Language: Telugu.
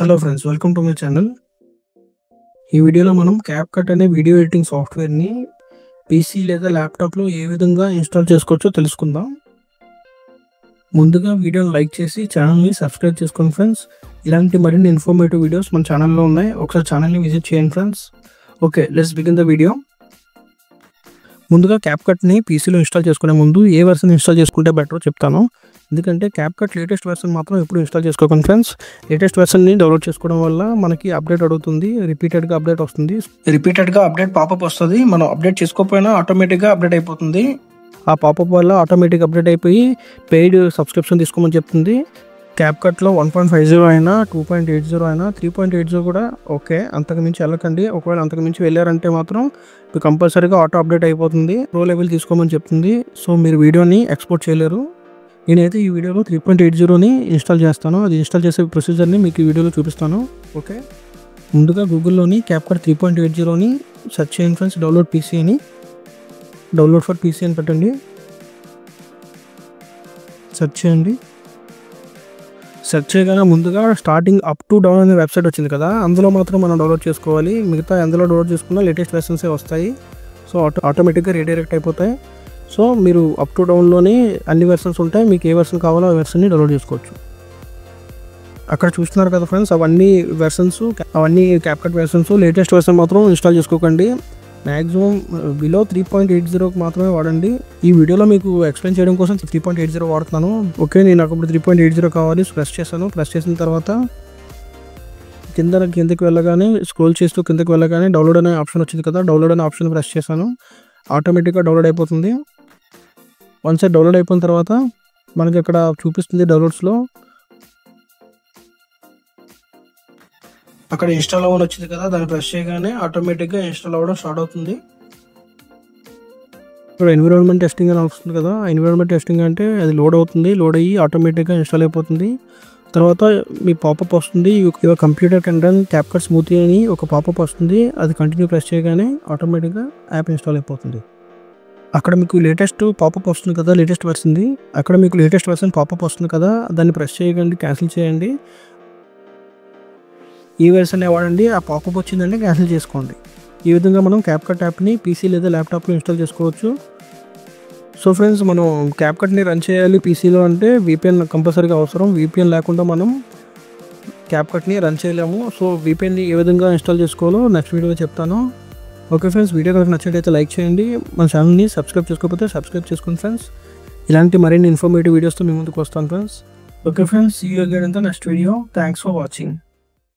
Hello friends, welcome to my channel. ఈ వీడియోలో మనం క్యాప్కట్ అనే వీడియో ఎడిటింగ్ సాఫ్ట్వేర్ని పీసీ లేదా ల్యాప్టాప్లో ఏ విధంగా ఇన్స్టాల్ చేసుకోవచ్చో తెలుసుకుందాం. ముందుగా వీడియోని లైక్ చేసి ఛానల్ని సబ్స్క్రైబ్ చేసుకోండి ఫ్రెండ్స్. ఇలాంటి మరిన్ని ఇన్ఫర్మేటివ్ వీడియోస్ మన ఛానల్లో ఉన్నాయి. ఒకసారి ఛానల్ని విజిట్ చేయండి friends. Okay, let's begin the video. ముందుగా క్యాప్కట్ని పీసీలో ఇన్స్టాల్ చేసుకునే ముందు ఏ వెర్షన్ ఇన్స్టాల్ చేసుకుంటే బెటరో చెప్తాను. ఎందుకంటే క్యాప్కట్ లేటెస్ట్ వెర్షన్ మాత్రం ఎప్పుడు ఇన్స్టాల్ చేసుకోకండి ఫ్రెండ్స్. లేటెస్ట్ వెర్షన్ని డౌన్లోడ్ చేసుకోవడం వల్ల మనకి అప్డేట్ అడుగుతుంది, రిపీటెడ్గా అప్డేట్ వస్తుంది. రిపీటెడ్గా అప్డేట్ పాపప్ వస్తుంది. మనం అప్డేట్ చేసుకోకపోయినా ఆటోమేటిక్గా అప్డేట్ అయిపోతుంది. ఆ పాపప్ వల్ల ఆటోమేటిక్ అప్డేట్ అయిపోయి పెయిడ్ సబ్స్క్రిప్షన్ తీసుకోమని చెప్తుంది. క్యాప్కట్లో 1.50 అయినా 2.80 అయినా 3.80 కూడా ఓకే. అంతకుమించి వెళ్ళకండి. ఒకవేళ అంతకుమించి వెళ్ళారంటే మాత్రం మీకు కంపల్సరీగా ఆటో అప్డేట్ అయిపోతుంది. ప్రో లెవెల్ తీసుకోమని చెప్తుంది. సో మీరు వీడియోని ఎక్స్పోర్ట్ చేయలేరు. నేనైతే ఈ వీడియోలో 3.80ని ఇన్స్టాల్ చేస్తాను. అది ఇన్స్టాల్ చేసే ప్రొసీజర్ని మీకు ఈ వీడియోలో చూపిస్తాను. ఓకే, ముందుగా గూగుల్లోని క్యాప్కట్ 3.80ని సెర్చ్ చేయండి ఫ్రెండ్స్. డౌన్లోడ్ పీసీ అని, డౌన్లోడ్ ఫర్ పీసీ అని పెట్టండి. సెర్చ్ చేయండి. సెర్చ్ చేయగానే ముందుగా స్టార్టింగ్ అప్ టు డౌన్ అనే వెబ్సైట్ వచ్చింది కదా, అందులో మాత్రం మనం డౌన్లోడ్ చేసుకోవాలి. మిగతా ఎందులో డౌన్లోడ్ చేసుకున్నా లేటెస్ట్ వెర్షన్సే వస్తాయి. సో ఆటోమేటిక్గా రీడైరెక్ట్ అయిపోతాయి. సో మీరు అప్ టు డౌన్లోనే అన్ని వెర్షన్స్ ఉంటాయి. మీకు ఏ వెర్షన్ కావాలో ఆ వెర్షన్ని డౌన్లోడ్ చేసుకోవచ్చు. అక్కడ చూస్తున్నారు కదా ఫ్రెండ్స్, అవన్నీ వెర్షన్స్, అవన్నీ క్యాప్కట్ వెర్షన్స్. లేటెస్ట్ వెర్షన్ మాత్రం ఇన్స్టాల్ చేసుకోకండి. మ్యాక్సిమం బిలో 3.80 మాత్రమే వాడండి. ఈ వీడియోలో మీకు ఎక్స్ప్లెయిన్ చేయడం కోసం 3.80 వాడుతున్నాను. ఓకే, నేను నాకు ఇప్పుడు 3.80 కావాలి. ప్రెస్ చేశాను. ప్రెస్ చేసిన తర్వాత కిందకి వెళ్ళగానే స్క్రోల్ చేస్తూ కిందకి వెళ్ళగానే డౌన్లోడ్ అనే ఆప్షన్ వచ్చింది కదా, డౌన్లోడ్ అనే ఆప్షన్ ప్రెస్ చేశాను. ఆటోమేటిక్గా డౌన్లోడ్ అయిపోతుంది. వన్స్ డౌన్లోడ్ అయిపోయిన తర్వాత మనకి ఇక్కడ చూపిస్తుంది డౌన్లోడ్స్లో, అక్కడ ఇన్స్టాల్ అవ్వని వచ్చింది కదా, దాన్ని ప్రెస్ చేయగానే ఆటోమేటిక్గా ఇన్స్టాల్ అవ్వడం స్టార్ట్ అవుతుంది. ఇక్కడ ఎన్విరాన్మెంట్ టెస్టింగ్ అని వస్తుంది కదా, ఎన్విరాన్మెంట్ టెస్టింగ్ అంటే అది లోడ్ అవుతుంది. లోడ్ అయ్యి ఆటోమేటిక్గా ఇన్స్టాల్ అయిపోతుంది. తర్వాత మీ పాపప్ వస్తుంది, your computer can run CapCut smoothly అని ఒక పాపప్ వస్తుంది. అది కంటిన్యూ ప్రెస్ చేయగానే ఆటోమేటిక్గా యాప్ ఇన్స్టాల్ అయిపోతుంది. అక్కడ మీకు లేటెస్ట్ పాపప్ వస్తుంది కదా, లేటెస్ట్ వెర్షన్ది, అక్కడ మీకు లేటెస్ట్ వెర్షన్ పాపప్ వస్తుంది కదా, దాన్ని ప్రెస్ చేయకండి, క్యాన్సిల్ చేయండి. ఈ వెర్షన్ వాడండి. ఆ పాపప్ వచ్చిందంటే క్యాన్సిల్ చేసుకోండి. ఈ విధంగా మనం క్యాప్కట్ యాప్ని పీసీ లేదా ల్యాప్టాప్లో ఇన్స్టాల్ చేసుకోవచ్చు. సో ఫ్రెండ్స్, మనం క్యాప్కట్ని రన్ చేయాలి పీసీలో అంటే VPN కంపల్సరీగా అవసరం. VPN లేకుండా మనం క్యాప్కట్ని రన్ చేయలేము. సో VPNని ఏ విధంగా ఇన్స్టాల్ చేసుకోవాలో నెక్స్ట్ వీడియోలో చెప్తాను. ఓకే ఫ్రెండ్స్, వీడియో కనుక నచ్చినట్లయితే లైక్ చేయండి. మన ఛానల్ని సబ్స్క్రైబ్ చేసుకోకపోతే సబ్స్క్రైబ్ చేసుకోండి ఫ్రెండ్స్. ఇలాంటి మరిన్ని ఇన్ఫర్మేటివ్ వీడియోస్తో మీ ముందుకు వస్తాను friends. Okay friends, see you again in the next video. Thanks for watching.